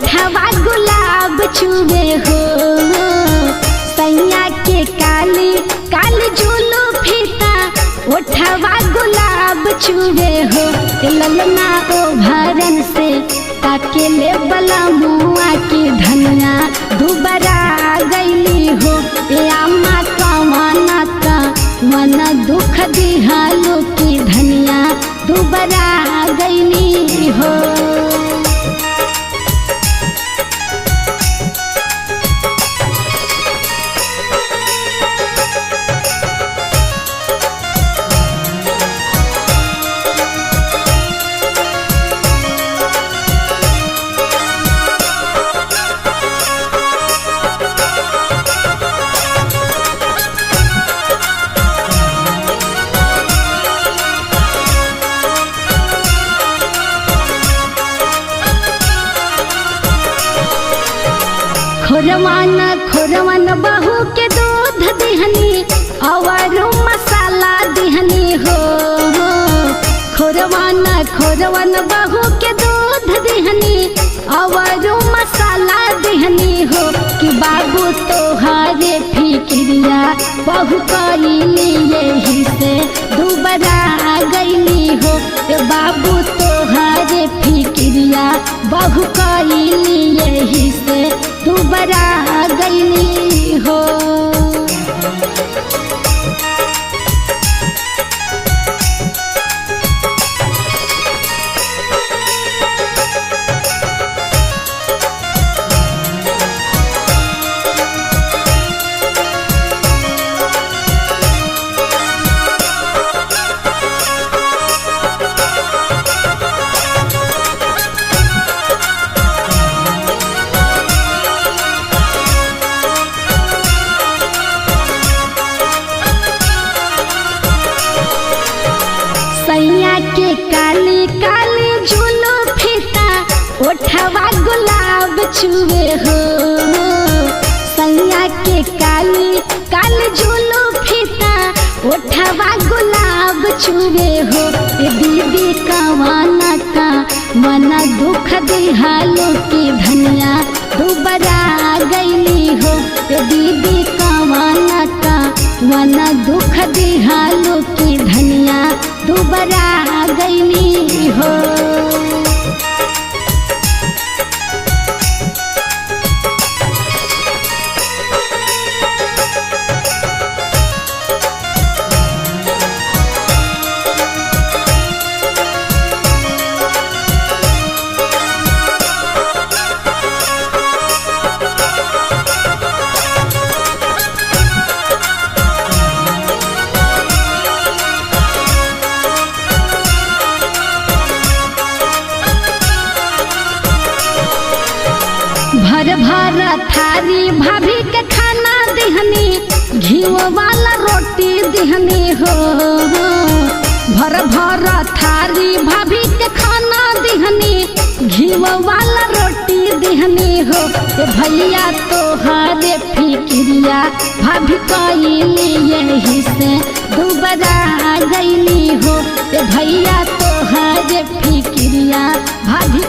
ओठवा गुलाब चुवे हो सैया के काली काली जुलू फीता ओठवा गुलाब चुवे हो ललना ओ भरन से ताके ले बला मुआ की धनिया दुबरा गईली हो ए अम्मा कमाना का मन दुख दिहालो की धनिया दुबरा गईली हो। खोरवान बहू के दूध दिहनी और मसाला दिहनी हो खोरवान बहू के दूध दिहनी और मसाला दिहनी हो कि बाबू तोहारे फिक्रिया बहू कइली यही से दुबरा गईली हो बाबू तोहारे फिक्रिया बहू कइली यही से दुबरा गईली हो। सैया के काली काली जुलू फीता ओठवा गुलाब चुवे हो सैया के काली काली जुलू फीता ओठवा गुलाब चुवे हो दीदी कवाना का मन दुख दिहालो की धनिया दुबरा गईली हो दीदी कवाना का मन दुख दिहालो की धनिया दुबरा गईली हो। भर थारी भाभी के खाना दिहनी घीव वाला रोटी दिहनी हो भर थारी भाभी के खाना दिहनी घीव वाला रोटी दिहनी हो भैया तोहारे फिक्रिया भाभी कइली यही से दुबरा गईली हो भैया तोहारे फिक्रिया भाभी